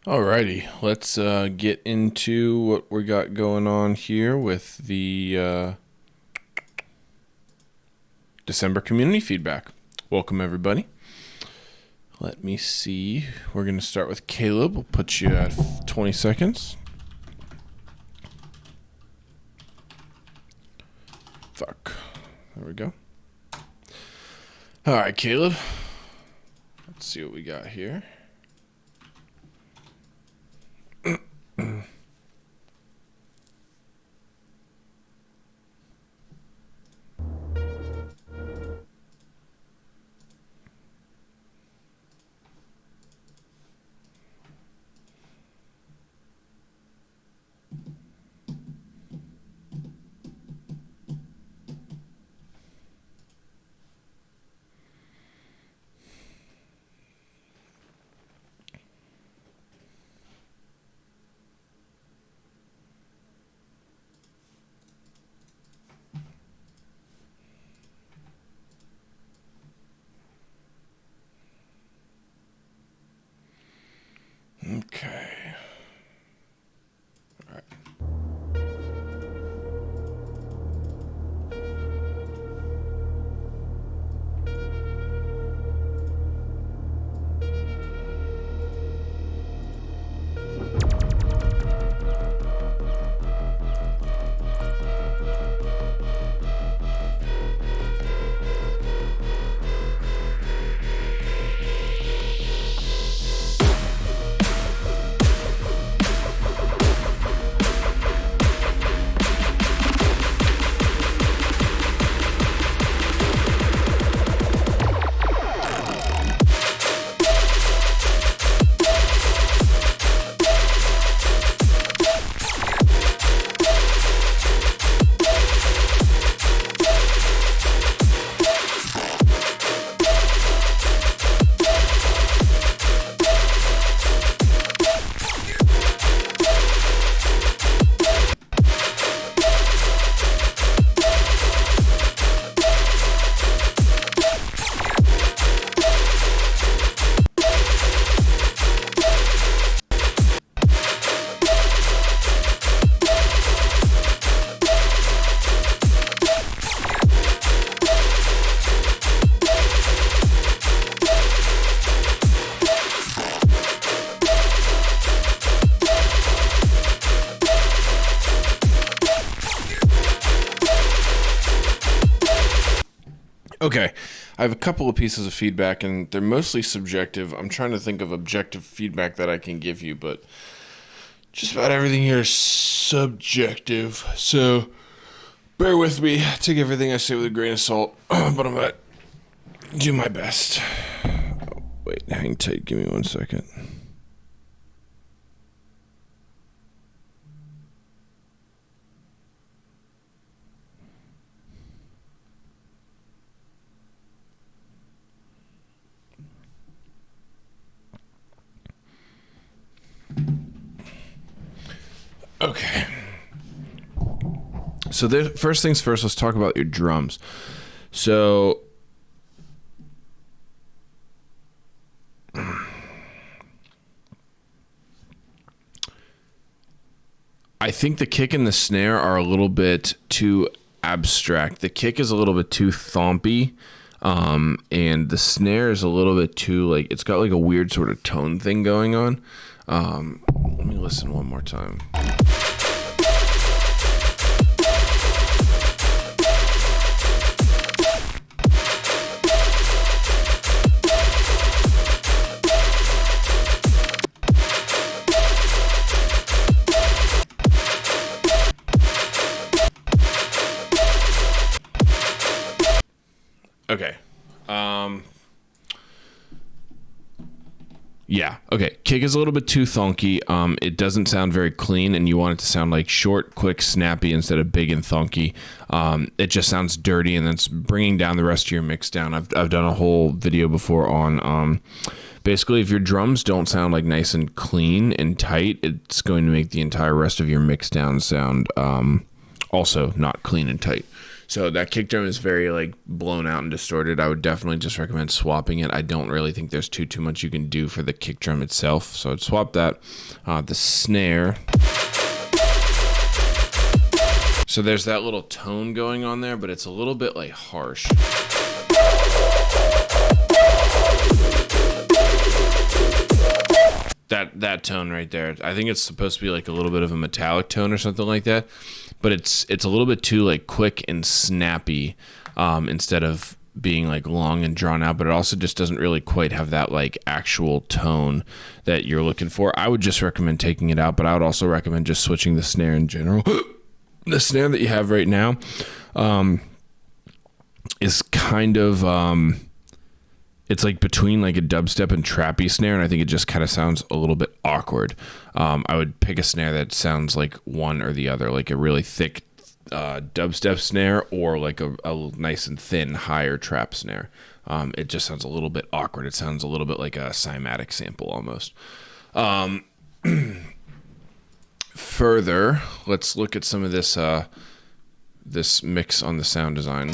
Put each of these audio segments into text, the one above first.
Alrighty, let's get into what we got going on here with the December community feedback. Welcome, everybody. Let me see. We're going to start with Caleb. We'll put you at 20 seconds. Fuck. There we go. All right, Caleb. Let's see what we got here. Okay. All right. Okay, I have a couple of pieces of feedback, and they're mostly subjective. I'm trying to think of objective feedback that I can give you, but just about everything here is subjective. So bear with me. Take everything I say with a grain of salt, but I'm going to do my best. Oh, wait, hang tight. Give me 1 second. Okay. So first things first, let's talk about your drums. So I think the kick and the snare are a little bit too abstract. The kick is a little bit too thumpy, and the snare is a little bit too, like, it's got like a weird sort of tone thing going on. Let me listen one more time. Okay. Yeah. Okay. Kick is a little bit too thunky. It doesn't sound very clean, and you want it to sound like short, quick, snappy instead of big and thunky. It just sounds dirty, and that's bringing down the rest of your mix down. I've done a whole video before on basically if your drums don't sound like nice and clean and tight, it's going to make the entire rest of your mix down sound also not clean and tight. So that kick drum is very like blown out and distorted. I would definitely just recommend swapping it. I don't really think there's too much you can do for the kick drum itself. So I'd swap that. The snare. So there's that little tone going on there, but it's a little bit like harsh. That tone right there. I think it's supposed to be like a little bit of a metallic tone or something like that, but it's a little bit too like quick and snappy instead of being like long and drawn out, but it also just doesn't really quite have that like actual tone that you're looking for. I would just recommend taking it out, but I would also recommend just switching the snare in general. The snare that you have right now is kind of it's like between like a dubstep and trappy snare, and I think it just kind of sounds a little bit awkward. I would pick a snare that sounds like one or the other, like a really thick dubstep snare or like a nice and thin higher trap snare. It just sounds a little bit awkward. It sounds a little bit like a cymatic sample almost. Further, let's look at some of this this mix on the sound design.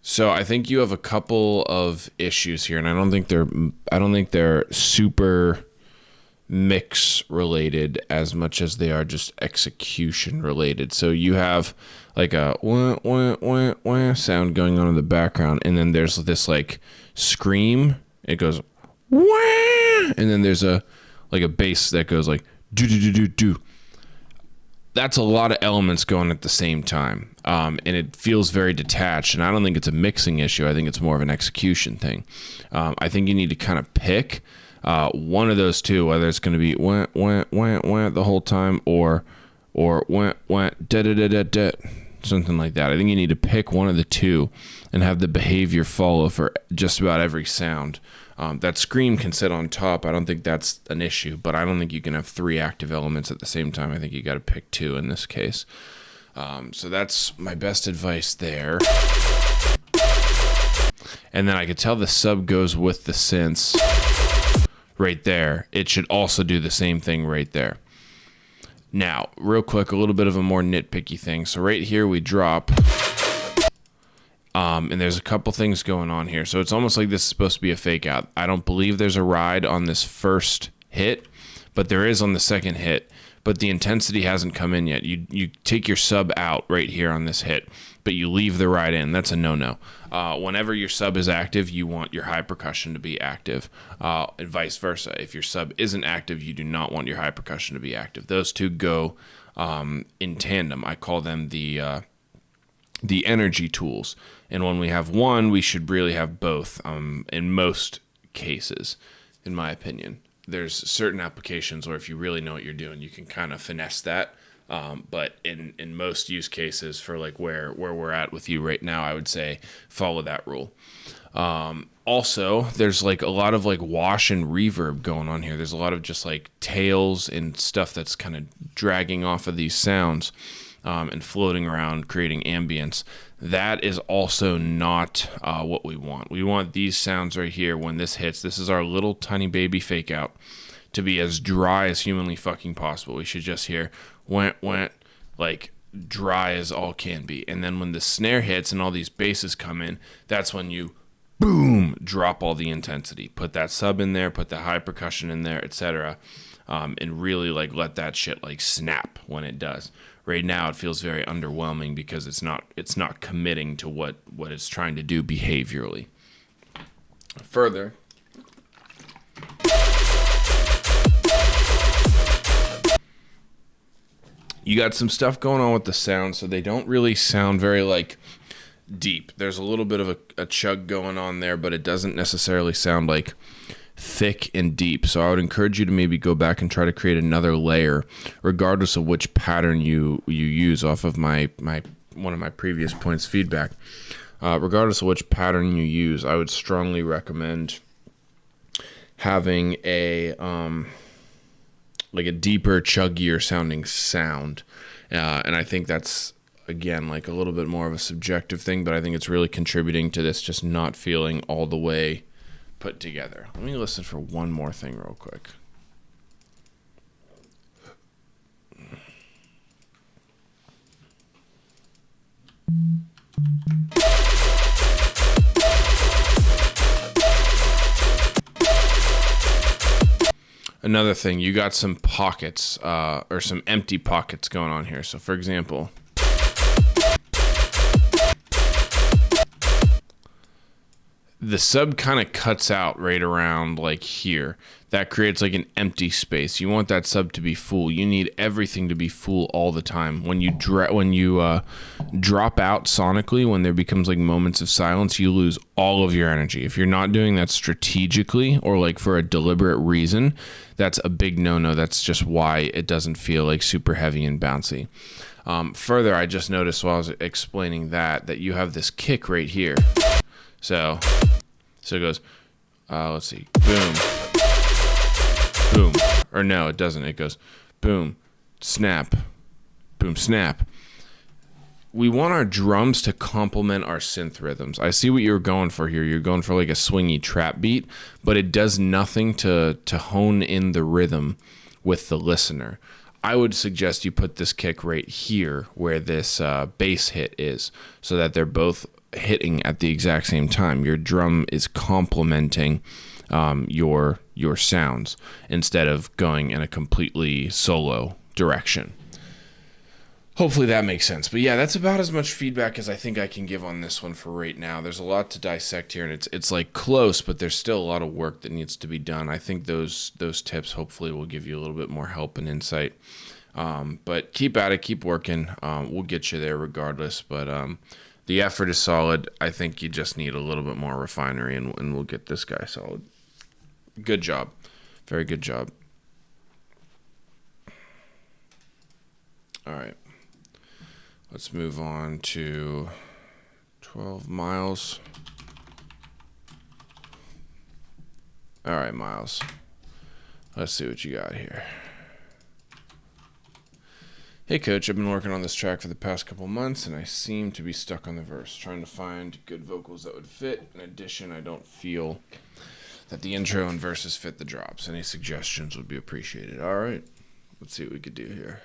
So I think you have a couple of issues here, and I don't think they're super mix related as much as they are just execution related. So you have like a wah, wah, wah, wah sound going on in the background, and then there's this like scream. It goes wah, and then there's a bass that goes like do do do do do. That's a lot of elements going at the same time, and it feels very detached, and I don't think it's a mixing issue. I think it's more of an execution thing. I think you need to kind of pick one of those two, whether it's going to be wah, wah, wah, wah the whole time or wah, wah, da, da, da, da, da, something like that. I think you need to pick one of the two and have the behavior follow for just about every sound. That scream can sit on top. I don't think that's an issue, but I don't think you can have three active elements at the same time. I think you got to pick two in this case. So that's my best advice there. And then I could tell the sub goes with the synths right there. It should also do the same thing right there. Now, real quick, a little bit of a more nitpicky thing. So right here we drop. And there's a couple things going on here. So it's almost like this is supposed to be a fake out. I don't believe there's a ride on this first hit, but there is on the second hit. But the intensity hasn't come in yet. You take your sub out right here on this hit, but you leave the ride in. That's a no-no. Whenever your sub is active, you want your high percussion to be active, and vice versa. If your sub isn't active, you do not want your high percussion to be active. Those two go in tandem. I call them the energy tools. And when we have one, we should really have both in most cases, in my opinion. There's certain applications where if you really know what you're doing, you can kind of finesse that. But in most use cases for like where we're at with you right now, I would say follow that rule. Also, there's like a lot of like wash and reverb going on here. There's a lot of just like tails and stuff that's kind of dragging off of these sounds. And floating around, creating ambience. That is also not what we want. We want these sounds right here when this hits. This is our little tiny baby fake out to be as dry as humanly fucking possible. We should just hear went, like dry as all can be. And then when the snare hits and all these basses come in, that's when you boom, drop all the intensity. Put that sub in there, put the high percussion in there, etc. And really like let that shit like snap when it does. Right now it feels very underwhelming because it's not committing to what it's trying to do behaviorally. Further, you got some stuff going on with the sound, so they don't really sound very like deep. There's a little bit of a chug going on there, but it doesn't necessarily sound like thick and deep. So I would encourage you to maybe go back and try to create another layer, regardless of which pattern you use off of my one of my previous points feedback. Regardless of which pattern you use, I would strongly recommend having a like a deeper, chuggier sounding sound. And I think that's, again, like a little bit more of a subjective thing, but I think it's really contributing to this just not feeling all the way put together. Let me listen for one more thing real quick. Another thing, you got some pockets, or some empty pockets going on here. So for example, the sub kind of cuts out right around like here. That creates like an empty space. You want that sub to be full. You need everything to be full all the time. When you drop out sonically, when there becomes like moments of silence, you lose all of your energy. If you're not doing that strategically or like for a deliberate reason, that's a big no-no. That's just why it doesn't feel like super heavy and bouncy. Further, I just noticed while I was explaining that you have this kick right here. So it goes, let's see, boom, boom, or no, it doesn't. It goes boom, snap, boom, snap. We want our drums to complement our synth rhythms. I see what you're going for here. You're going for like a swingy trap beat, but it does nothing to hone in the rhythm with the listener. I would suggest you put this kick right here where this bass hit is, so that they're both hitting at the exact same time. Your drum is complementing your sounds instead of going in a completely solo direction. Hopefully that makes sense. But yeah, that's about as much feedback as I think I can give on this one for right now. There's a lot to dissect here, and it's like close, but there's still a lot of work that needs to be done. I think those tips hopefully will give you a little bit more help and insight. But keep at it, keep working. We'll get you there regardless. But the effort is solid. I think you just need a little bit more refinery, and we'll get this guy solid. Good job. Very good job. All right. Let's move on to 12 Miles. All right, Miles. Let's see what you got here. Hey, Coach, I've been working on this track for the past couple months, and I seem to be stuck on the verse, trying to find good vocals that would fit. In addition, I don't feel that the intro and verses fit the drops. Any suggestions would be appreciated. All right, let's see what we could do here.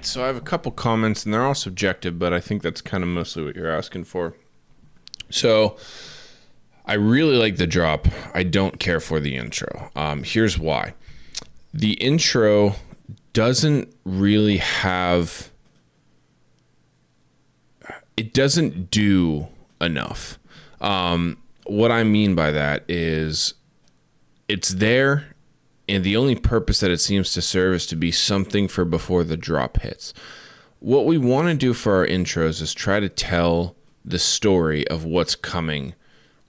So I have a couple comments, and they're all subjective, but I think that's kind of mostly what you're asking for. So I really like the drop. I don't care for the intro. Here's why. The intro doesn't really have... It doesn't do enough. What I mean by that is it's there, and the only purpose that it seems to serve is to be something for before the drop hits. What we want to do for our intros is try to tell the story of what's coming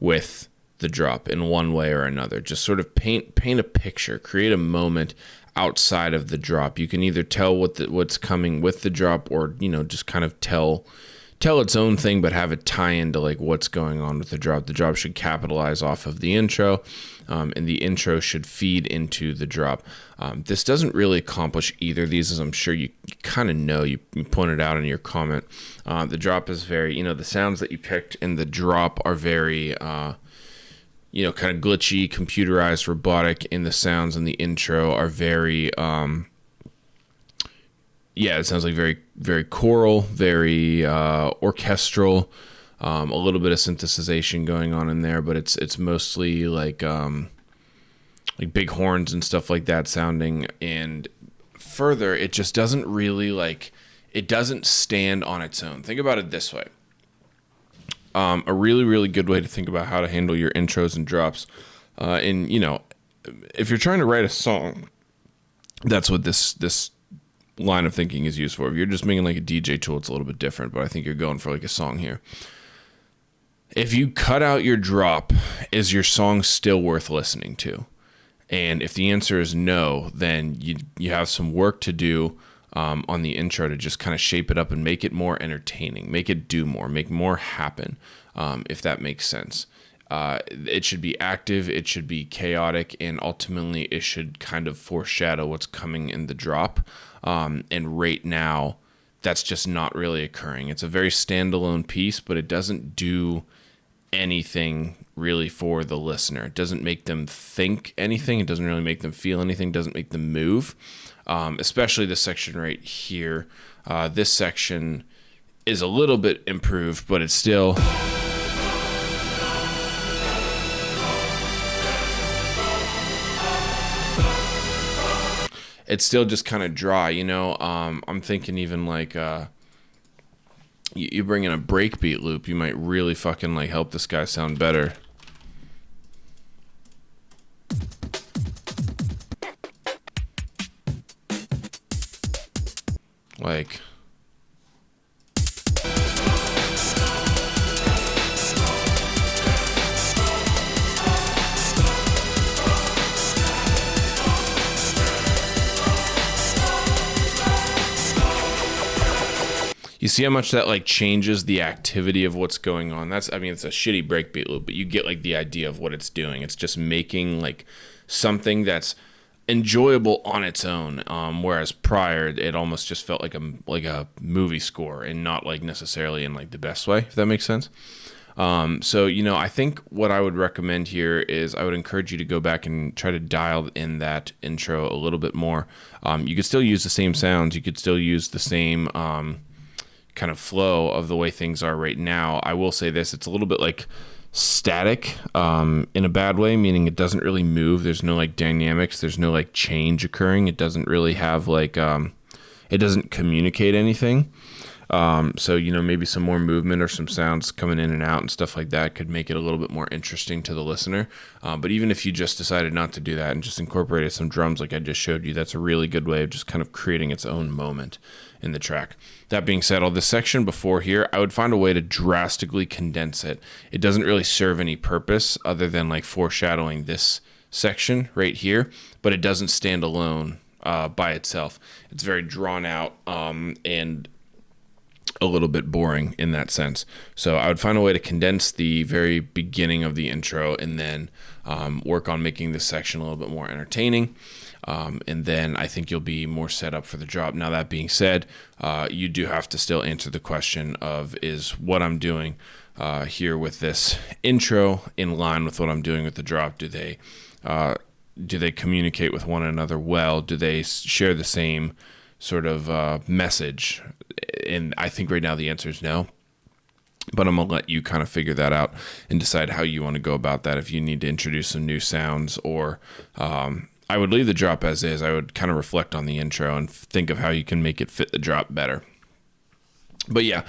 with the drop in one way or another. Just sort of paint a picture, create a moment outside of the drop. You can either tell what's coming with the drop, or just kind of tell tell its own thing, but have it tie into like what's going on with the drop. The drop should capitalize off of the intro, and the intro should feed into the drop. This doesn't really accomplish either of these, as I'm sure you kind of know. You pointed out in your comment. The drop is very, the sounds that you picked in the drop are very, kind of glitchy, computerized, robotic, and the sounds in the intro are very, it sounds like very, very choral, very orchestral, a little bit of synthesization going on in there, but it's mostly like big horns and stuff like that sounding. And further, it just doesn't really it doesn't stand on its own. Think about it this way. A really, really good way to think about how to handle your intros and drops. If you're trying to write a song, that's what this line of thinking is used for. If you're just making like a DJ tool, it's a little bit different, but I think you're going for like a song here. If you cut out your drop, is your song still worth listening to? And if the answer is no, then you have some work to do on the intro to just kind of shape it up and make it more entertaining, make it do more, make more happen, if that makes sense. It should be active, it should be chaotic, and ultimately it should kind of foreshadow what's coming in the drop. And right now, that's just not really occurring. It's a very standalone piece, but it doesn't do anything really for the listener. It doesn't make them think anything. It doesn't really make them feel anything. It doesn't make them move. Especially this section right here. This section is a little bit improved, but it's still... It's still just kind of dry, I'm thinking even like you bring in a breakbeat loop, you might really fucking like help this guy sound better. Like... You see how much that like changes the activity of what's going on? It's a shitty breakbeat loop, but you get like the idea of what it's doing. It's just making like something that's enjoyable on its own. Whereas prior, it almost just felt like a movie score and not like necessarily in like the best way, if that makes sense. So, I think what I would recommend here is I would encourage you to go back and try to dial in that intro a little bit more. You could still use the same sounds. You could still use the same kind of flow of the way things are right now. I will say this, it's a little bit like static in a bad way, meaning it doesn't really move. There's no like dynamics. There's no like change occurring. It doesn't really have like, it doesn't communicate anything. So, maybe some more movement or some sounds coming in and out and stuff like that could make it a little bit more interesting to the listener. But even if you just decided not to do that and just incorporated some drums like I just showed you, that's a really good way of just kind of creating its own moment in the track. That being said, all this section before here, I would find a way to drastically condense it. It doesn't really serve any purpose other than like foreshadowing this section right here, but it doesn't stand alone by itself. It's very drawn out and a little bit boring in that sense. So I would find a way to condense the very beginning of the intro and then work on making this section a little bit more entertaining. And then I think you'll be more set up for the drop. Now, that being said, you do have to still answer the question of, is what I'm doing here with this intro in line with what I'm doing with the drop? Do they communicate with one another well? Do they share the same sort of message? And I think right now the answer is no. But I'm going to let you kind of figure that out and decide how you want to go about that. If you need to introduce some new sounds, or I would leave the drop as is. I would kind of reflect on the intro and think of how you can make it fit the drop better. But yeah,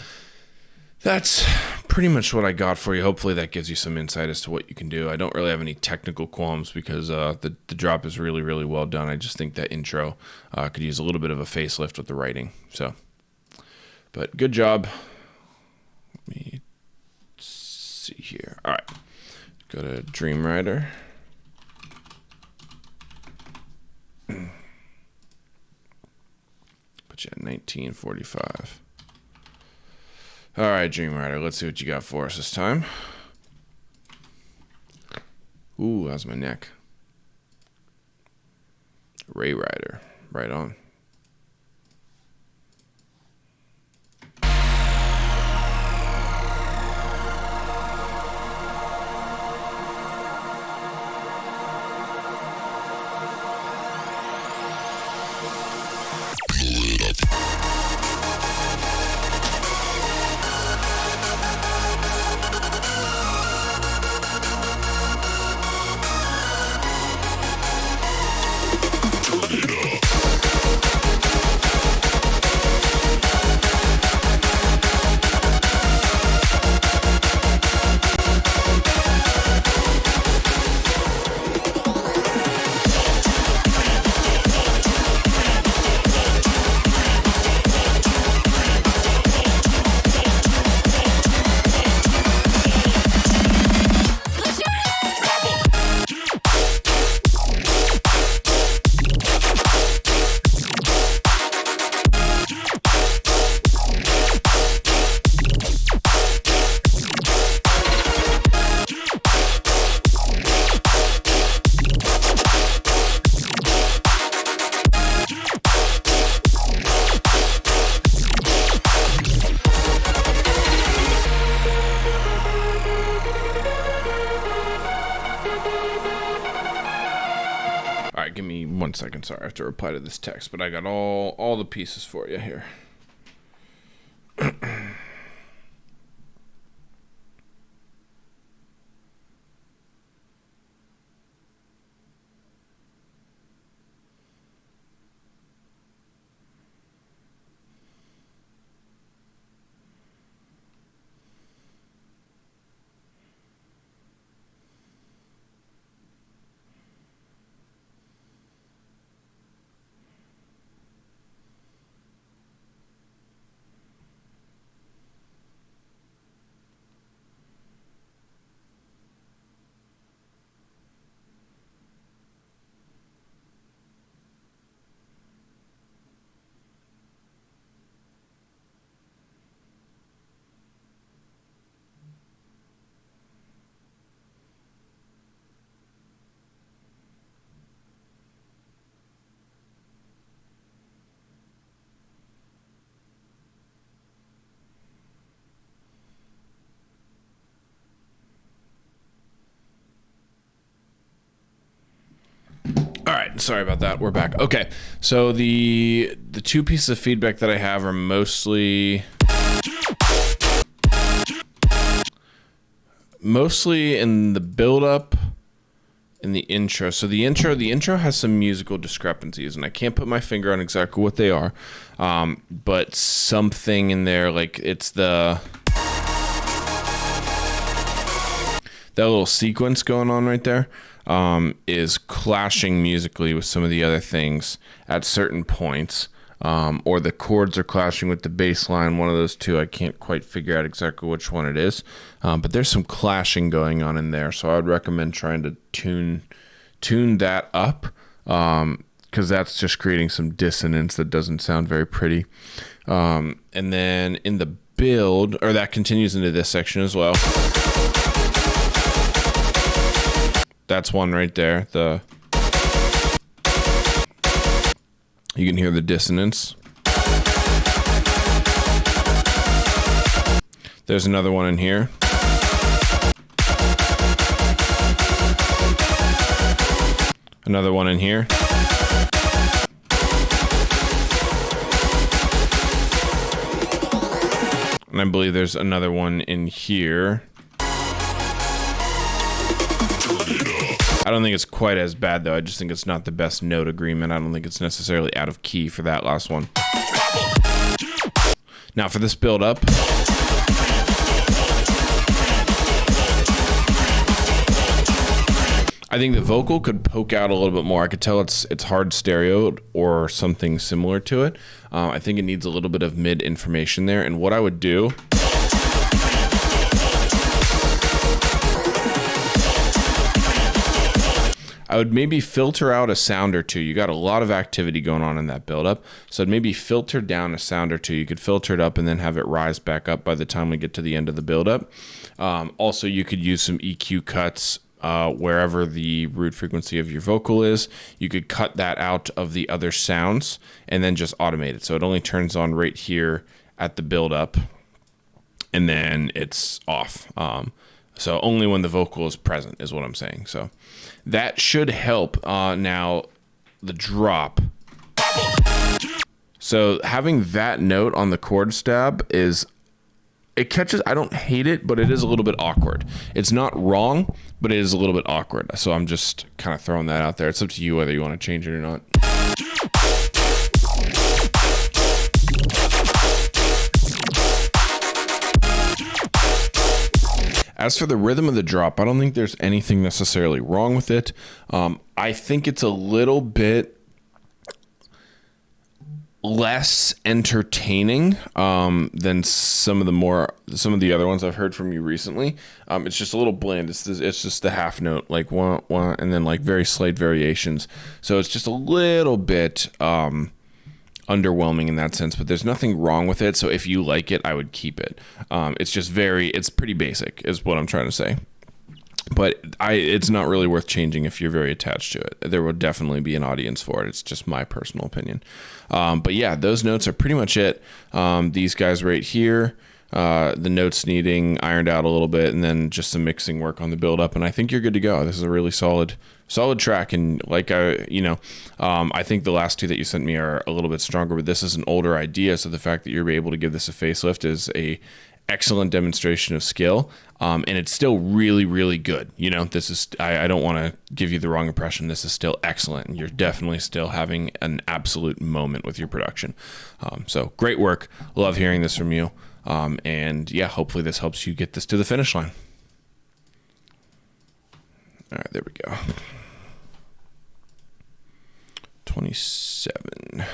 that's pretty much what I got for you. Hopefully that gives you some insight as to what you can do. I don't really have any technical qualms because the drop is really, really well done. I just think that intro could use a little bit of a facelift with the writing. So, but good job. Let me see here. All right, go to Dreamwriter. Put you at 1945. All right, Dream Rider, let's see what you got for us this time. Ooh, that was my neck. Ray Rider, right on. All right, give me 1 second. Sorry, I have to reply to this text, but I got all the pieces for you here. All right, sorry about that. We're back. Okay, so the two pieces of feedback that I have are mostly in the build-up, in the intro. So the intro has some musical discrepancies, and I can't put my finger on exactly what they are, but something in there, like it's that little sequence going on right there. Is clashing musically with some of the other things at certain points, or the chords are clashing with the bass line. One of those two, I can't quite figure out exactly which one it is, but there's some clashing going on in there, so I would recommend trying to tune that up, because that's just creating some dissonance that doesn't sound very pretty. And then in the build, or that continues into this section as well. That's one right there. You can hear the dissonance. There's another one in here. Another one in here. And I believe there's another one in here. I don't think it's quite as bad, though. I just think it's not the best note agreement. I don't think it's necessarily out of key for that last one. Now, for this build-up, I think the vocal could poke out a little bit more. I could tell it's hard stereo or something similar to it. I think it needs a little bit of mid information there. And what I would do... I would maybe filter out a sound or two. You got a lot of activity going on in that buildup, so I'd maybe filter down a sound or two. You could filter it up and then have it rise back up by the time we get to the end of the buildup. Also, you could use some EQ cuts wherever the root frequency of your vocal is. You could cut that out of the other sounds and then just automate it. So it only turns on right here at the buildup, and then it's off. So only when the vocal is present is what I'm saying. So that should help. Now the drop. So having that note on the chord stab it catches. I don't hate it, but it is a little bit awkward. It's not wrong, but it is a little bit awkward. So I'm just kind of throwing that out there. It's up to you whether you want to change it or not. As for the rhythm of the drop, I don't think there's anything necessarily wrong with it. I think it's a little bit less entertaining than some of the other ones I've heard from you recently. It's just a little bland. It's just the half note, like wah, wah, and then like very slight variations. So it's just a little bit underwhelming in that sense, but there's nothing wrong with it. So if you like it, I would keep it. It's pretty basic is what I'm trying to say. But it's not really worth changing if you're very attached to it. There will definitely be an audience for it. It's just my personal opinion. But yeah, those notes are pretty much it. These guys right here, the notes needing ironed out a little bit, and then just some mixing work on the build up. And I think you're good to go. This is a really solid track. And like I think the last two that you sent me are a little bit stronger, but this is an older idea. So the fact that you're able to give this a facelift is a excellent demonstration of skill, and it's still really, really good. This is, I don't want to give you the wrong impression. This is still excellent, and you're definitely still having an absolute moment with your production. So great work. Love hearing this from you. And yeah, hopefully this helps you get this to the finish line. All right, there we go. 27.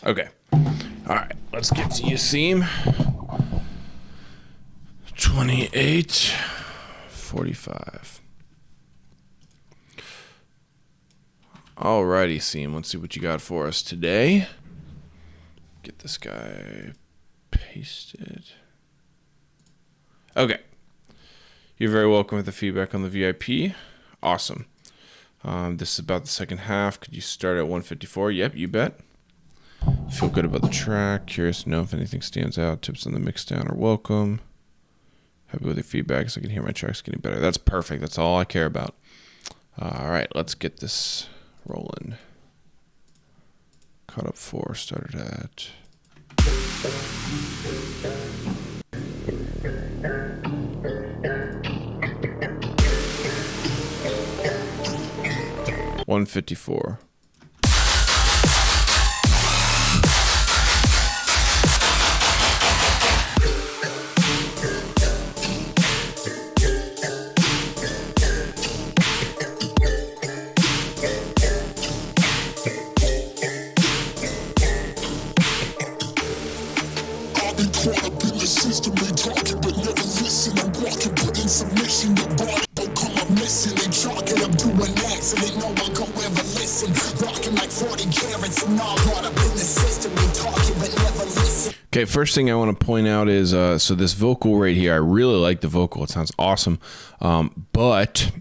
Okay. All right. Let's get to Yasim. 28, 45. All right, Yasim. Let's see what you got for us today. Get this guy pasted. Okay. You're very welcome with the feedback on the VIP. Awesome. This is about the second half. Could you start at 154? Yep, you bet. Feel good about the track. Curious to know if anything stands out. Tips on the mix down are welcome. Happy with your feedback so I can hear my tracks getting better. That's perfect. That's all I care about. All right, let's get this rolling. Caught up 4, started at... $154. I'll go ever listen. Rocking like 40 carats and all caught up in the system. We talking but never listen. Okay, first thing I want to point out is, so this vocal right here, I really like the vocal. It sounds awesome, but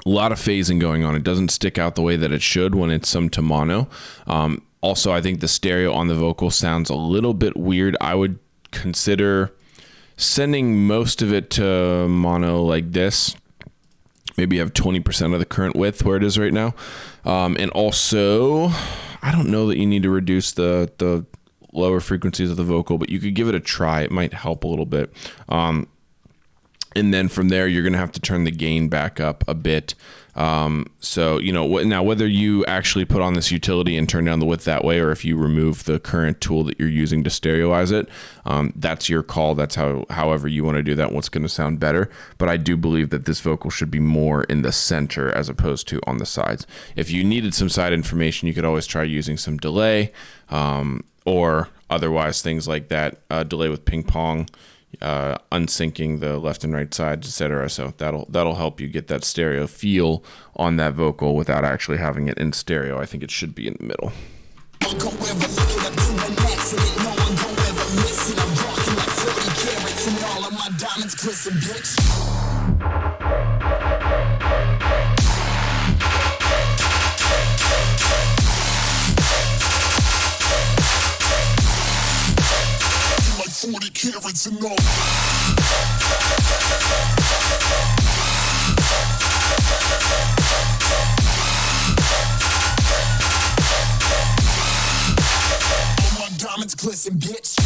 a lot of phasing going on. It doesn't stick out the way that it should when it's summed to mono. Also, I think the stereo on the vocal sounds a little bit weird. I would consider sending most of it to mono like this. Maybe have 20% of the current width where it is right now. And also, I don't know that you need to reduce the lower frequencies of the vocal, but you could give it a try. It might help a little bit. And then from there, you're going to have to turn the gain back up a bit. So, you know, now whether you actually put on this utility and turn down the width that way, or if you remove the current tool that you're using to stereoize it, that's your call. That's however you want to do that, what's going to sound better. But I do believe that this vocal should be more in the center as opposed to on the sides. If you needed some side information, you could always try using some delay, or otherwise things like that, delay with ping pong, unsyncing the left and right sides, etc. So that'll help you get that stereo feel on that vocal without actually having it in stereo. I think it should be in the middle. I'll go ever looking up to an accident. No one go ever listen. I'm rocking like 40 carats and all of my diamonds glisten, bitch. Like 40 carats and all. All my diamonds glisten, bitch.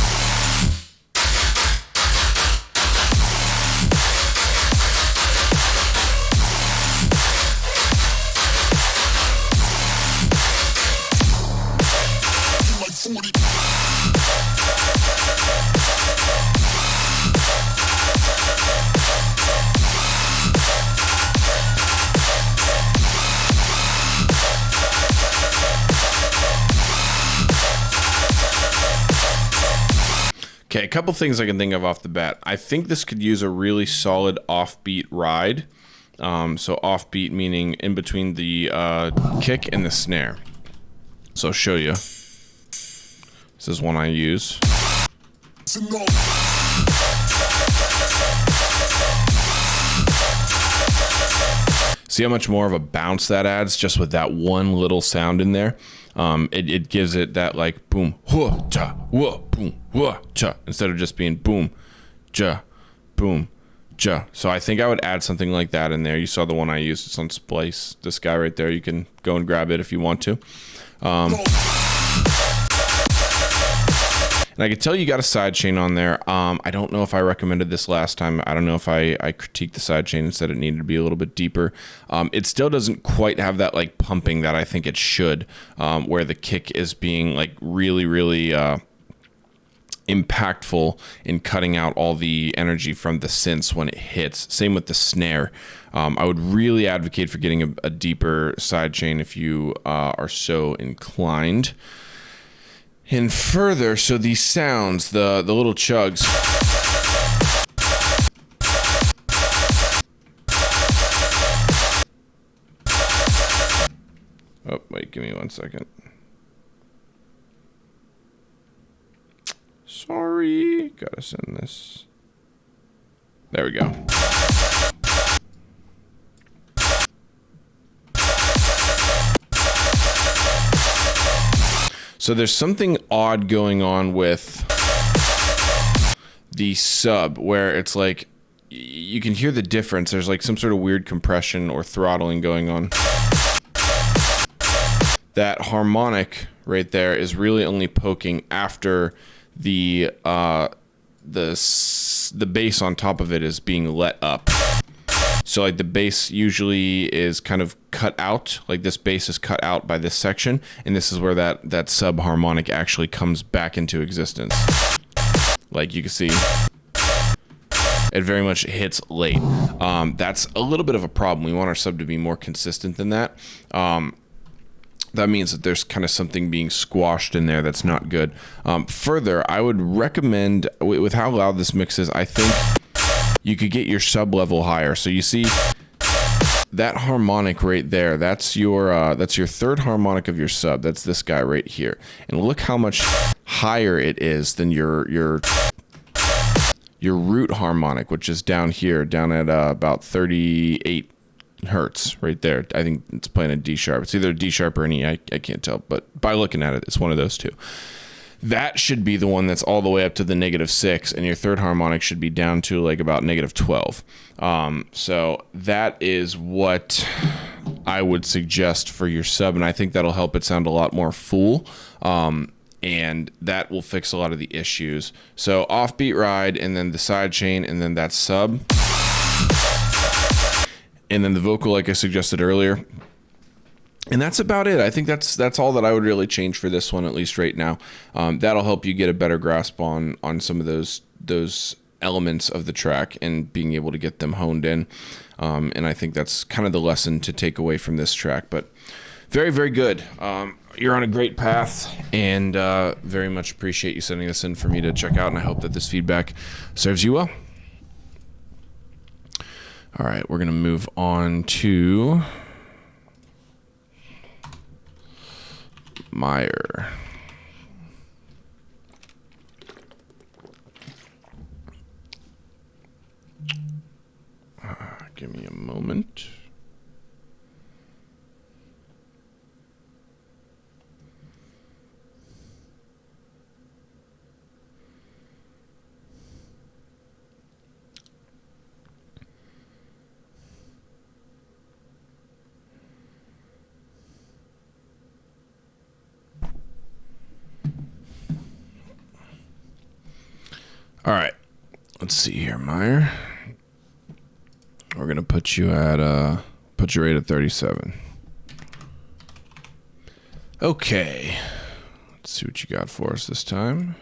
Like 40. Okay, a couple things I can think of off the bat. I think this could use a really solid offbeat ride. So offbeat meaning in between the kick and the snare. So I'll show you. This is one I use. See how much more of a bounce that adds just with that one little sound in there? It gives it that like boom, whoa, cha, whoa, boom, whoa, cha, instead of just being boom, ja, boom, ja. So I think I would add something like that in there. You saw the one I used. It's on Splice. This guy right there. You can go and grab it if you want to. And I can tell you got a sidechain on there. I don't know if I recommended this last time. I don't know if I critiqued the sidechain and said it needed to be a little bit deeper. It still doesn't quite have that like pumping that I think it should, where the kick is being like really, really impactful in cutting out all the energy from the synths when it hits. Same with the snare. I would really advocate for getting a deeper sidechain if you are so inclined. And further, so these sounds, the little chugs. Oh, wait, give me 1 second. Sorry, gotta send this. There we go. So there's something odd going on with the sub where it's like you can hear the difference. There's like some sort of weird compression or throttling going on. That harmonic right there is really only poking after the bass on top of it is being let up. So like the bass usually is kind of cut out, like this bass is cut out by this section, and this is where that sub harmonic actually comes back into existence. Like you can see, it very much hits late. That's a little bit of a problem. We want our sub to be more consistent than that. That means that there's kind of something being squashed in there that's not good. Further, I would recommend, with how loud this mix is, I think you could get your sub level higher. So you see that harmonic right there, that's your third harmonic of your sub. That's this guy right here. And look how much higher it is than your root harmonic, which is down here, down at about 38 hertz right there. I think it's playing a D sharp. It's either a D sharp or an E. I can't tell, but by looking at it, it's one of those two. That should be the one that's all the way up to the -6, and your third harmonic should be down to like about -12. So that is what I would suggest for your sub, and I think that'll help it sound a lot more full. And that will fix a lot of the issues. So offbeat ride, and then the side chain, and then that sub. And then the vocal, like I suggested earlier. And that's about it. I think that's all that I would really change for this one, at least right now. That'll help you get a better grasp on some of those elements of the track and being able to get them honed in. And I think that's kind of the lesson to take away from this track. But very, very good. You're on a great path, and very much appreciate you sending this in for me to check out, and I hope that this feedback serves you well. All right, we're going to move on to Meyer. Give me a moment. All right, let's see here, Meyer. We're gonna put you right at 37. Okay, let's see what you got for us this time.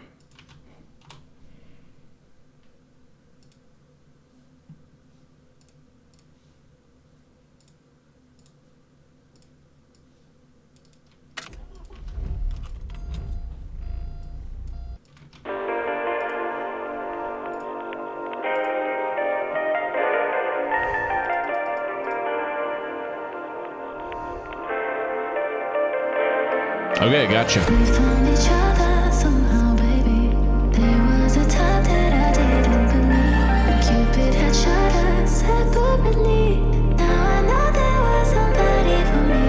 Okay, gotcha. We found each other somehow, baby. There was a time that I didn't believe, but Cupid had shot us separately. Now I know there was somebody for me.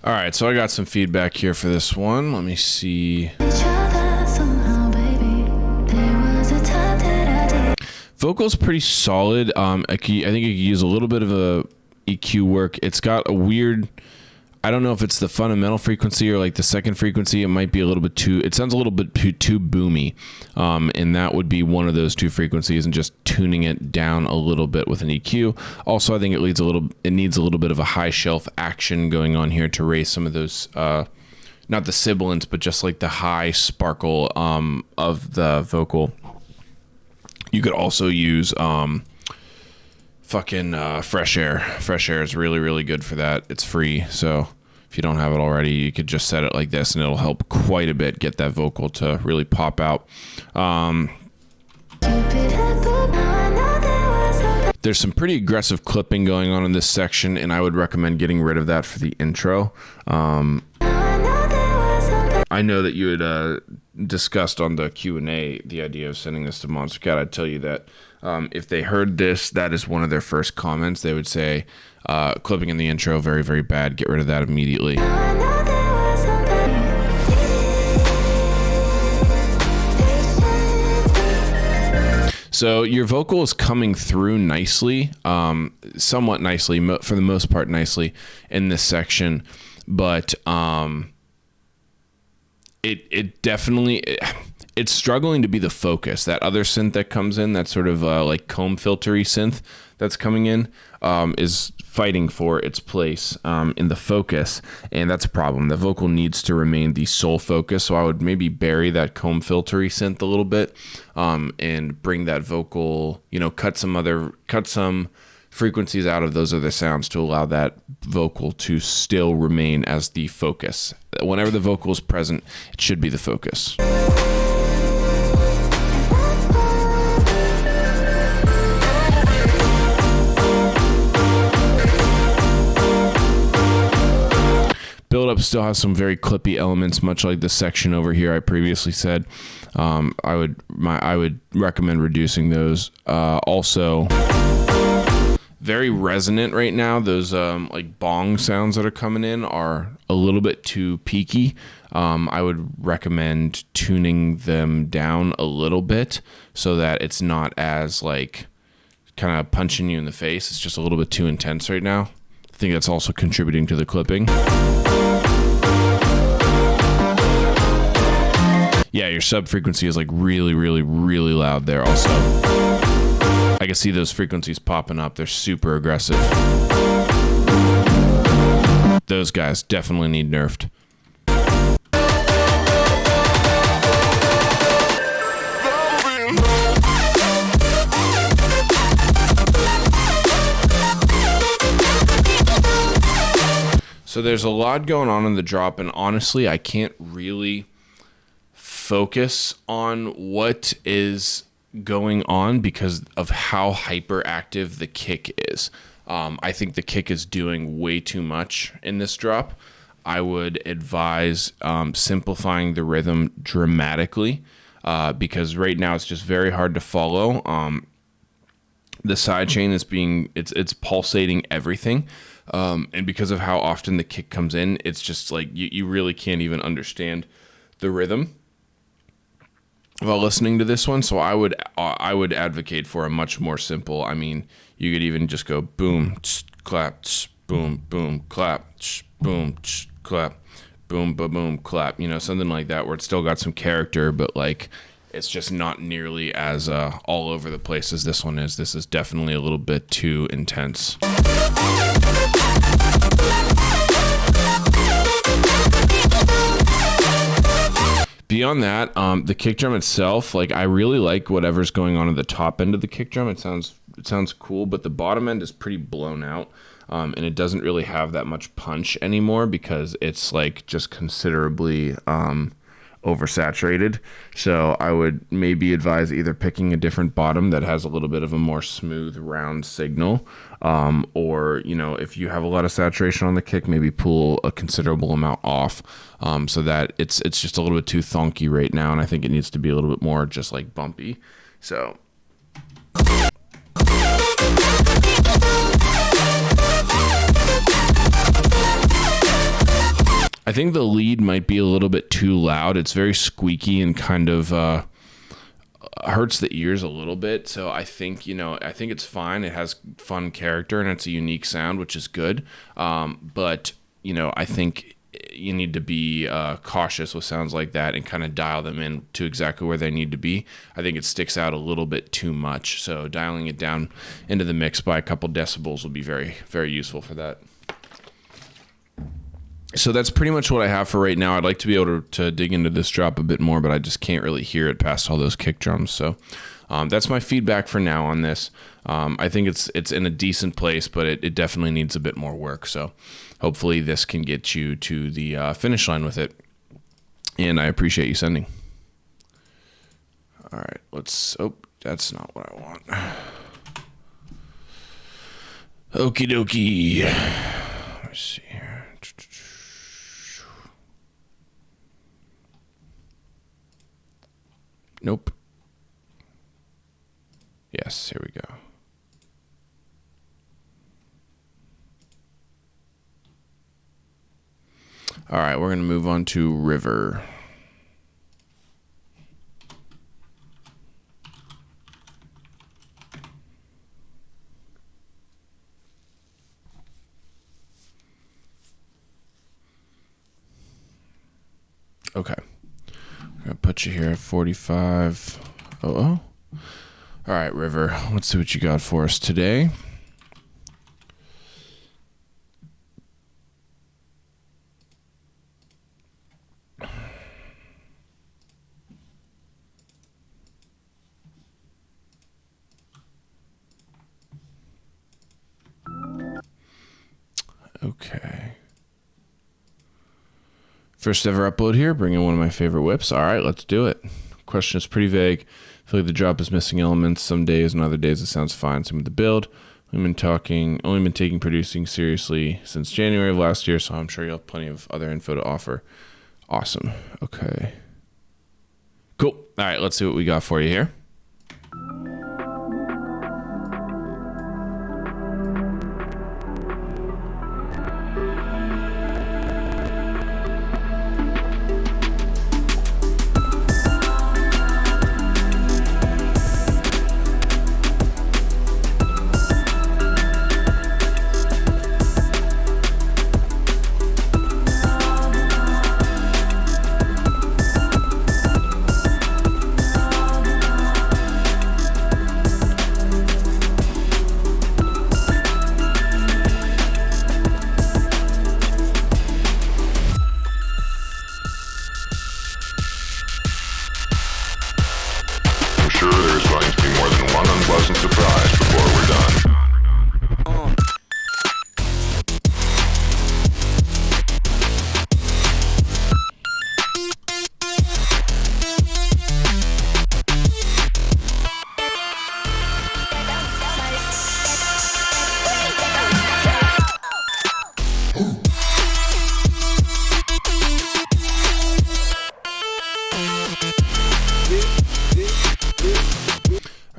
All right, so I got some feedback here for this one. Let me see. Each other somehow, baby. There was a time that I did. Vocal's pretty solid. I think it could use a little bit of a EQ work. It's got a weird, I don't know if it's the fundamental frequency or like the second frequency. It might be a little bit too, it sounds a little bit too boomy. And that would be one of those two frequencies, and just tuning it down a little bit with an EQ. Also, I think it needs a little bit of a high shelf action going on here to raise some of those, not the sibilance, but just like the high sparkle of the vocal. You could also use Fresh Air. Fresh Air is really, really good for that. It's free, so if you don't have it already, you could just set it like this, and it'll help quite a bit get that vocal to really pop out. Cupid had put, now I know there was somebody. There's some pretty aggressive clipping going on in this section, and I would recommend getting rid of that for the intro. Now I know there was somebody. I know that you had discussed on the Q&A the idea of sending this to Monster Cat. I'd tell you that if they heard this, that is one of their first comments. They would say, clipping in the intro, very, very bad. Get rid of that immediately. Now I know there was somebody. So your vocal is coming through nicely, somewhat nicely, for the most part nicely in this section, but it definitely it's struggling to be the focus. That other synth that comes in, that sort of like comb filtery synth that's coming in, is fighting for its place in the focus, and that's a problem. The vocal needs to remain the sole focus, so I would maybe bury that comb filtery synth a little bit, and bring that vocal, cut some frequencies out of those other sounds to allow that vocal to still remain as the focus. Whenever the vocal is present, it should be the focus. Build Up still has some very clippy elements, much like the section over here I previously said. I would recommend reducing those. Also, very resonant right now. Those like bong sounds that are coming in are a little bit too peaky. I would recommend tuning them down a little bit so that it's not as like kind of punching you in the face. It's just a little bit too intense right now. I think that's also contributing to the clipping. Yeah, your sub frequency is like really, really, really loud there also. I can see those frequencies popping up. They're super aggressive. Those guys definitely need nerfed. So there's a lot going on in the drop, and honestly, I can't really focus on what is going on because of how hyperactive the kick is. I think the kick is doing way too much in this drop. I would advise simplifying the rhythm dramatically because right now it's just very hard to follow. The sidechain is it's pulsating everything. And because of how often the kick comes in, it's just like you really can't even understand the rhythm while listening to this one. So I would advocate for a much more simple. I mean, you could even just go boom, tsh, clap, tsh, boom, boom, clap, tsh, boom, tsh, clap, boom, ba boom, clap. Something like that where it's still got some character, but like it's just not nearly as all over the place as this one is. This is definitely a little bit too intense. Beyond that, the kick drum itself, like I really like whatever's going on at the top end of the kick drum. It sounds cool, but the bottom end is pretty blown out, and it doesn't really have that much punch anymore because it's like just considerably oversaturated. So I would maybe advise either picking a different bottom that has a little bit of a more smooth round signal, or if you have a lot of saturation on the kick, maybe pull a considerable amount off, so that it's just a little bit too thonky right now, and I think it needs to be a little bit more just like bumpy. So I think the lead might be a little bit too loud. It's very squeaky and kind of hurts the ears a little bit. So I think it's fine. It has fun character and it's a unique sound, which is good. But I think you need to be cautious with sounds like that and kind of dial them in to exactly where they need to be. I think it sticks out a little bit too much. So dialing it down into the mix by a couple decibels will be very, very useful for that. So that's pretty much what I have for right now. I'd like to be able to dig into this drop a bit more, but I just can't really hear it past all those kick drums. So that's my feedback for now on this. I think it's in a decent place, but it definitely needs a bit more work. So hopefully this can get you to the finish line with it. And I appreciate you sending. All right, that's not what I want. Okie dokie. Let's see here. Nope. Yes, here we go. All right, we're going to move on to River. got you here at 45. All right, River. Let's see what you got for us today. Okay. First ever upload here, bringing one of my favorite whips. All right, let's do it. Question is pretty vague. I feel like the drop is missing elements. Some days and other days it sounds fine. Same with the build. Only been taking producing seriously since January of last year, so I'm sure you'll have plenty of other info to offer. Awesome. Okay. Cool. All right, let's see what we got for you here. Sure, there's going to be more than one unpleasant surprise before we're done.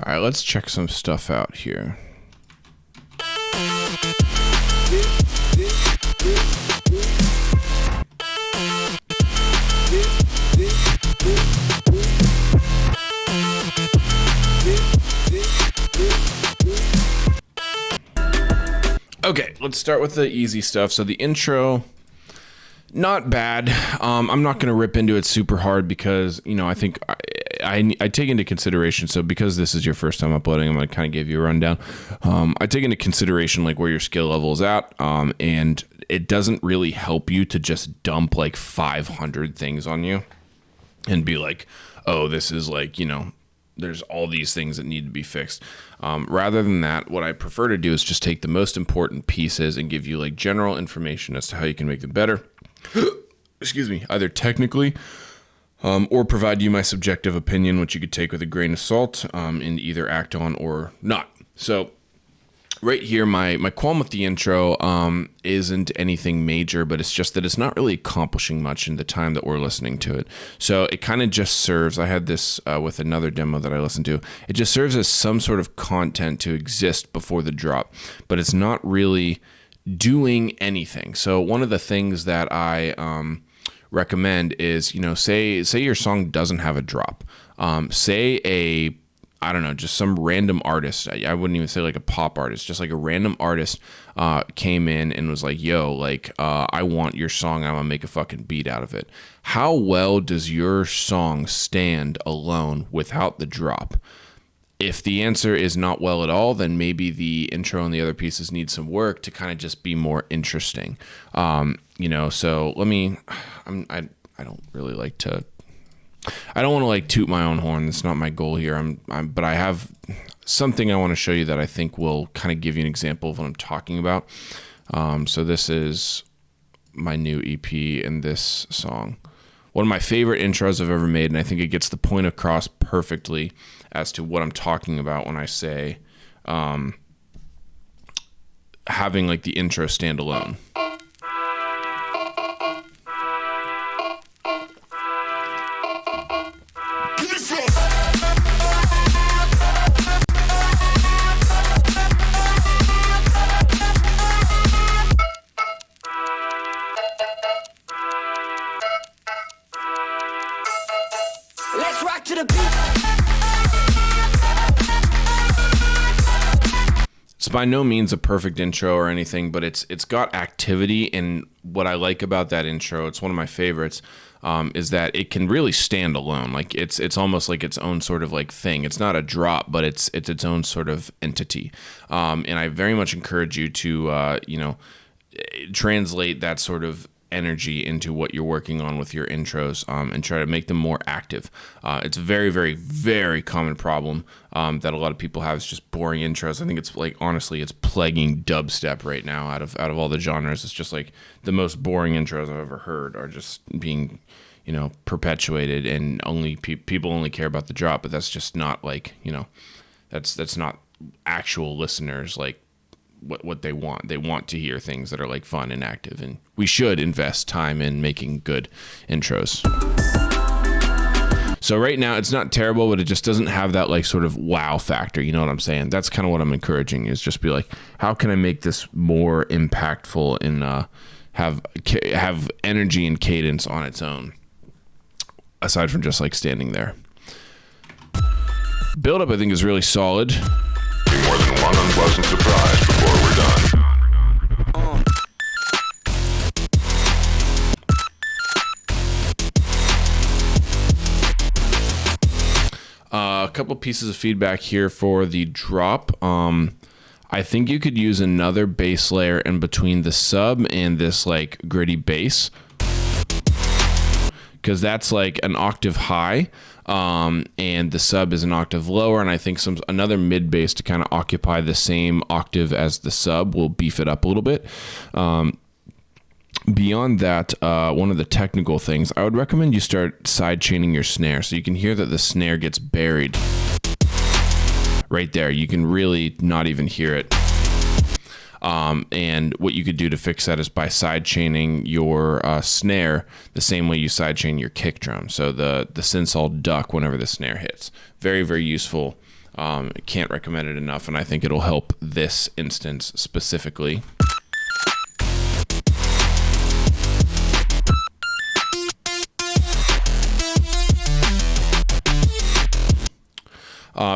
All right, let's check some stuff out here. Okay, let's start with the easy stuff. So the intro, not bad. I'm not going to rip into it super hard because, you know, I think I take into consideration, so because this is your first time uploading, I'm going to kind of give you a rundown. I take into consideration like where your skill level is at, and it doesn't really help you to just dump like 500 things on you and be like, oh, this is like, you know, there's all these things that need to be fixed. Rather than that, what I prefer to do is just take the most important pieces and give you like general information as to how you can make them better. Excuse me, either technically or provide you my subjective opinion, which you could take with a grain of salt and either act on or not. So right here, my qualm with the intro isn't anything major, but it's just that it's not really accomplishing much in the time that we're listening to it. So it kind of just serves, I had this with another demo that I listened to, it just serves as some sort of content to exist before the drop, but it's not really doing anything. So one of the things that I recommend is, you know, say your song doesn't have a drop. I don't know, just some random artist. I wouldn't even say like a pop artist, just like a random artist came in and was like, yo, like, I want your song. I'm gonna make a fucking beat out of it. How well does your song stand alone without the drop? If the answer is not well at all, then maybe the intro and the other pieces need some work to kind of just be more interesting. You know, so let me, I don't really like to, I don't want to like toot my own horn. That's not my goal here. But I have something I want to show you that I think will kind of give you an example of what I'm talking about. So this is my new EP and this song. One of my favorite intros I've ever made, and I think it gets the point across perfectly as to what I'm talking about when I say having like the intro stand alone. Let's rock to the beat. It's by no means a perfect intro or anything, but it's got activity, and what I like about that intro, it's one of my favorites, is that it can really stand alone. Like it's almost like its own sort of like thing. It's not a drop, but it's its own sort of entity. And I very much encourage you to translate that sort of energy into what you're working on with your intros, and try to make them more active. It's a very, very, very common problem that a lot of people have. Is just boring intros. I think it's like, honestly, it's plaguing dubstep right now out of all the genres. It's just like the most boring intros I've ever heard are just being, perpetuated, and only people only care about the drop. But that's just not like, that's not actual listeners like what they want. They want to hear things that are like fun and active, and we should invest time in making good intros. So right now it's not terrible, but it just doesn't have that like sort of wow factor. You know what I'm saying? That's kind of what I'm encouraging, is just be like, how can I make this more impactful and have energy and cadence on its own, aside from just like standing there. Build up, I think, is really solid. More than one unpleasant surprise before we're done. A couple pieces of feedback here for the drop. I think you could use another bass layer in between the sub and this like gritty bass, because that's like an octave high, and the sub is an octave lower, and I think another mid bass to kind of occupy the same octave as the sub will beef it up a little bit. Beyond that, one of the technical things, I would recommend you start side chaining your snare, so you can hear that the snare gets buried right there. You can really not even hear it. And what you could do to fix that is by side chaining your snare the same way you side chain your kick drum. So the synths all duck whenever the snare hits. Very, very useful. Can't recommend it enough, and I think it'll help this instance specifically.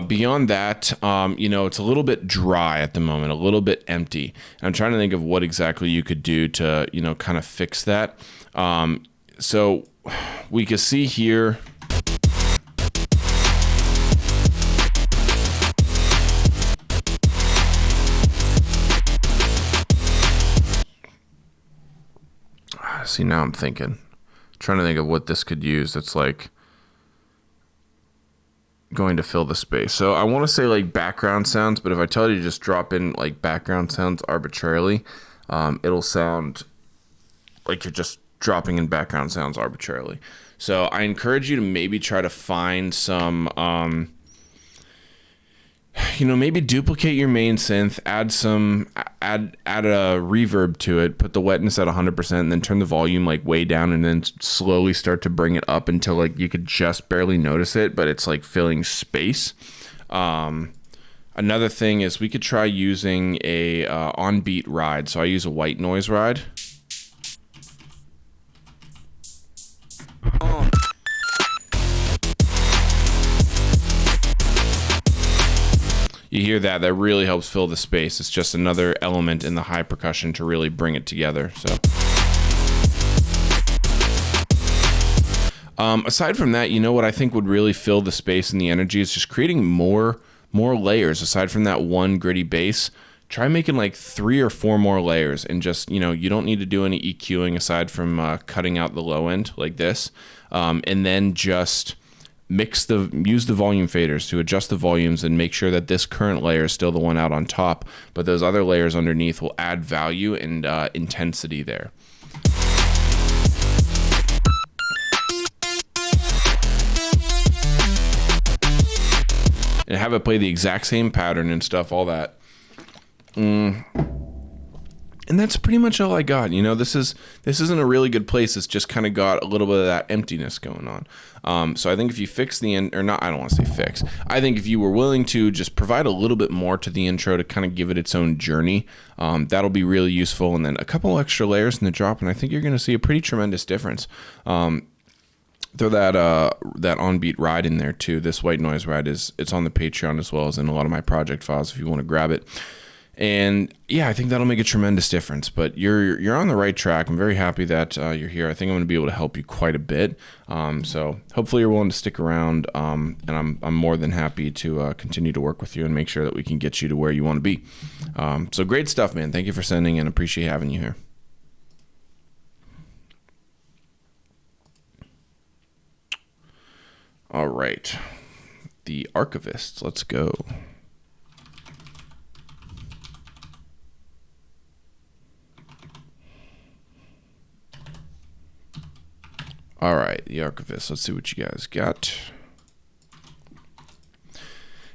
Beyond that, it's a little bit dry at the moment, a little bit empty. And I'm trying to think of what exactly you could do to, kind of fix that. So we can see here. See, now I'm trying to think of what this could use. That's like going to fill the space. So I want to say like background sounds, but if I tell you to just drop in like background sounds arbitrarily, it'll sound like you're just dropping in background sounds arbitrarily. So I encourage you to maybe try to find some, maybe duplicate your main synth, add a reverb to it, put the wetness at 100%, and then turn the volume like way down, and then slowly start to bring it up until like you could just barely notice it, but it's like filling space. Another thing is we could try using a on-beat ride. So I use a white noise ride. You hear that really helps fill the space. It's just another element in the high percussion to really bring it together. So aside from that, what I think would really fill the space and the energy is just creating more layers. Aside from that one gritty bass, try making like 3 or 4 more layers, and just, you don't need to do any EQing aside from cutting out the low end like this, and then just use the volume faders to adjust the volumes and make sure that this current layer is still the one out on top, but those other layers underneath will add value and intensity there. And have it play the exact same pattern and stuff, all that. And that's pretty much all I got. This isn't a really good place. It's just kind of got a little bit of that emptiness going on. So I think if you fix the I don't want to say fix. I think if you were willing to just provide a little bit more to the intro to kind of give it its own journey, that'll be really useful. And then a couple extra layers in the drop, and I think you're going to see a pretty tremendous difference. Throw that on-beat ride in there too. This white noise ride it's on the Patreon as well as in a lot of my project files if you want to grab it. And yeah, I think that'll make a tremendous difference. But you're on the right track. I'm very happy that you're here. I think I'm going to be able to help you quite a bit. So hopefully you're willing to stick around. And I'm more than happy to continue to work with you and make sure that we can get you to where you want to be. So great stuff, man. Thank you for sending and appreciate having you here. All right. The Archivists. Let's go. All right, the Archivist. Let's see what you guys got.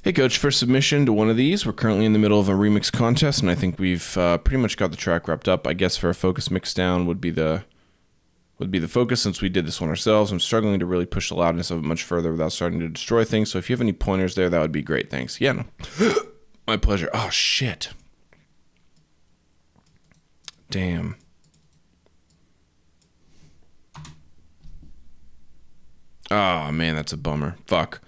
Hey, Coach, for submission to one of these, we're currently in the middle of a remix contest, and I think we've pretty much got the track wrapped up. I guess for a focus mix down would be the focus since we did this one ourselves. I'm struggling to really push the loudness of it much further without starting to destroy things, so if you have any pointers there, that would be great. Thanks. Yeah, no. My pleasure. Oh, shit. Damn. Oh, man, that's a bummer. Fuck.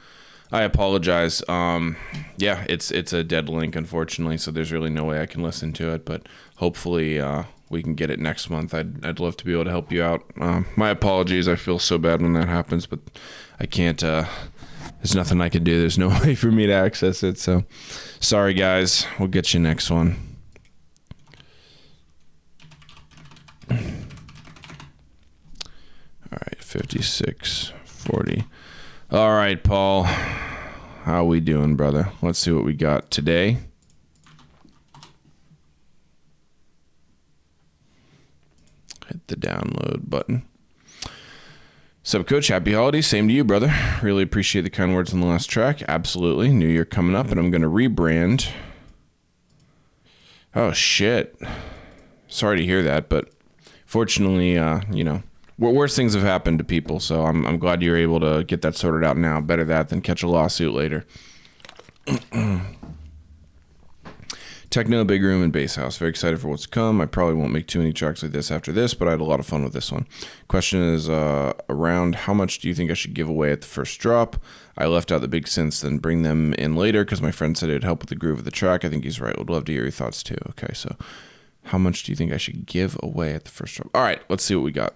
I apologize. Yeah, it's a dead link, unfortunately, so there's really no way I can listen to it, but hopefully we can get it next month. I'd love to be able to help you out. My apologies. I feel so bad when that happens, but I can't. There's nothing I can do. There's no way for me to access it, so sorry, guys. We'll get you next one. All right, 5640. All right, Paul. How we doing, brother? Let's see what we got today. Hit the download button. Sup, Coach? Happy holidays. Same to you, brother. Really appreciate the kind words on the last track. Absolutely. New Year coming up, and I'm going to rebrand. Oh, shit. Sorry to hear that, but fortunately, worse things have happened to people, so I'm glad you're able to get that sorted out now. Better that than catch a lawsuit later. Techno, Big Room, and Bass House. Very excited for what's to come. I probably won't make too many tracks like this after this, but I had a lot of fun with this one. Question is around how much do you think I should give away at the first drop? I left out the big synths, then bring them in later because my friend said it'd help with the groove of the track. I think he's right. Would love to hear your thoughts too. Okay, so how much do you think I should give away at the first drop? All right, let's see what we got.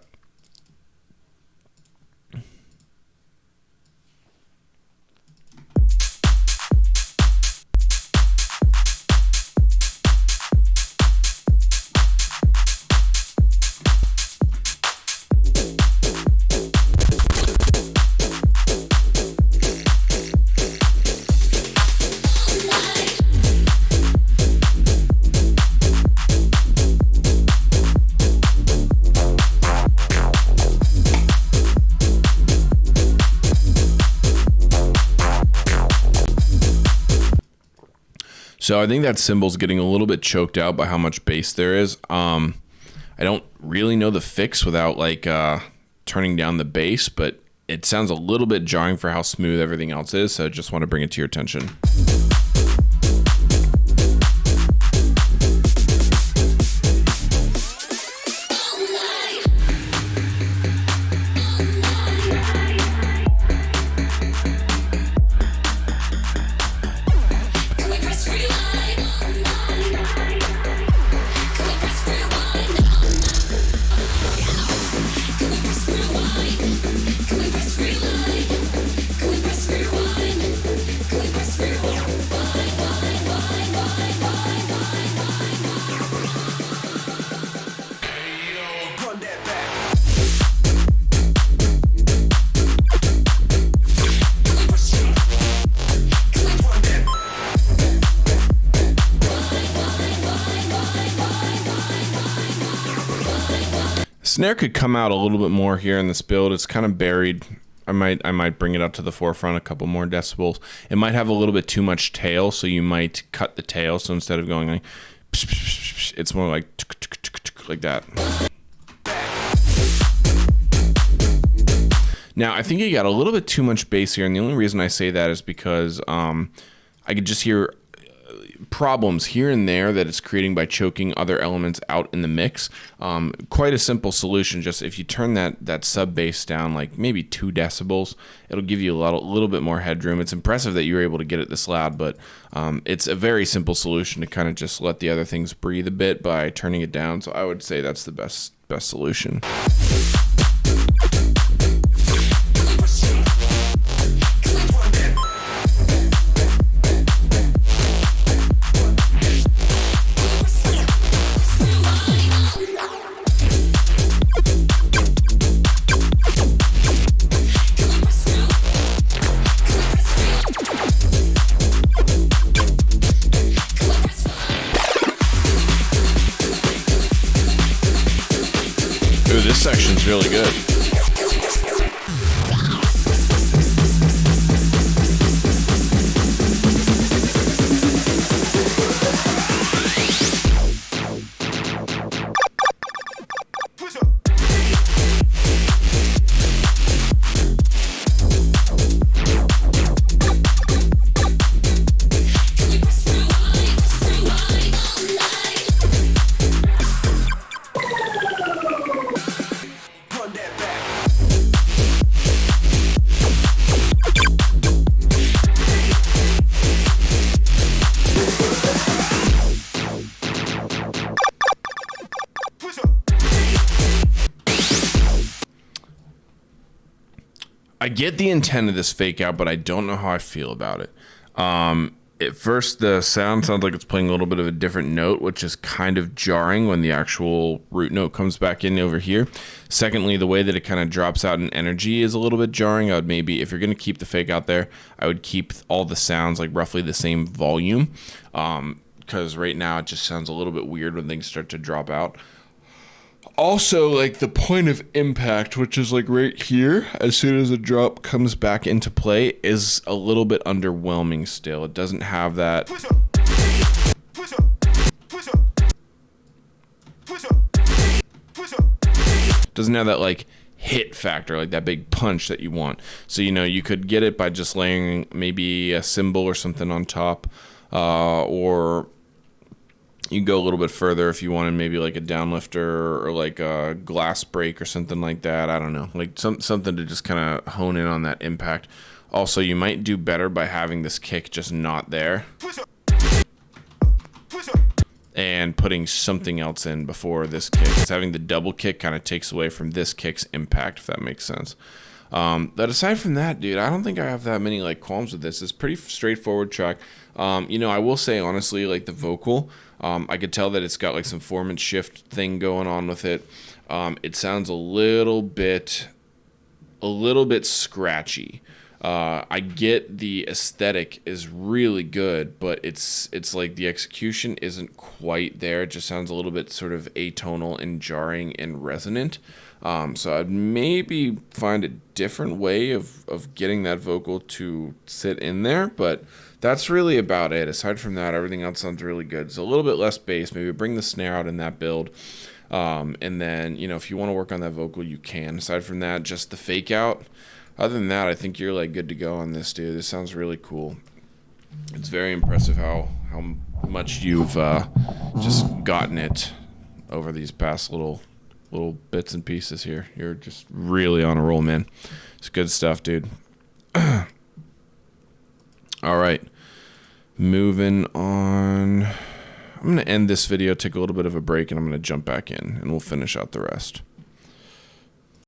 So I think that cymbal's getting a little bit choked out by how much bass there is. I don't really know the fix without turning down the bass, but it sounds a little bit jarring for how smooth everything else is. So I just want to bring it to your attention. Snare could come out a little bit more here in this build. It's kind of buried. I might bring it up to the forefront a couple more decibels. It might have a little bit too much tail, so you might cut the tail. So instead of going like, it's more like that. Now I think you got a little bit too much bass here, and the only reason I say that is because I could just hear problems here and there that it's creating by choking other elements out in the mix. Quite a simple solution. Just if you turn that sub bass down like maybe 2 decibels, it'll give you a little bit more headroom. It's impressive that you're able to get it this loud, but it's a very simple solution to kind of just let the other things breathe a bit by turning it down. So I would say that's the best solution. Ooh, this section's really good. I get the intent of this fake out, but I don't know how I feel about it. At first, the sound sounds like it's playing a little bit of a different note, which is kind of jarring when the actual root note comes back in over here. Secondly, the way that it kind of drops out in energy is a little bit jarring. I would maybe, if you're going to keep the fake out there, I would keep all the sounds like roughly the same volume, because right now it just sounds a little bit weird when things start to drop out. Also, like the point of impact, which is like right here, as soon as the drop comes back into play, is a little bit underwhelming still. It doesn't have that. Doesn't have that like hit factor, like that big punch that you want. So, you know, you could get it by just layering maybe a cymbal or something on top, or you go a little bit further if you wanted maybe like a downlifter or like a glass break or something like that. I don't know, like something to just kind of hone in on that impact. Also, you might do better by having this kick just not there and putting something else in before this kick. Because having the double kick kind of takes away from this kick's impact, if that makes sense. But aside from that, dude, I don't think I have that many like qualms with this. It's a pretty straightforward track. You know, I will say honestly, like the vocal, I could tell that it's got like some form and shift thing going on with it. It sounds a little bit scratchy. I get the aesthetic is really good, but it's like the execution isn't quite there. It just sounds a little bit sort of atonal and jarring and resonant. So I'd maybe find a different way of getting that vocal to sit in there, but that's really about it. Aside from that, everything else sounds really good. So a little bit less bass, maybe bring the snare out in that build. And then, you know, if you want to work on that vocal, you can. Aside from that, just the fake out. Other than that, I think you're like good to go on this, dude. This sounds really cool. It's very impressive how much you've just gotten it over these past little bits and pieces here. You're just really on a roll, man. It's good stuff, dude. All right, moving on. I'm going to end this video, take a little bit of a break, and I'm going to jump back in, and we'll finish out the rest.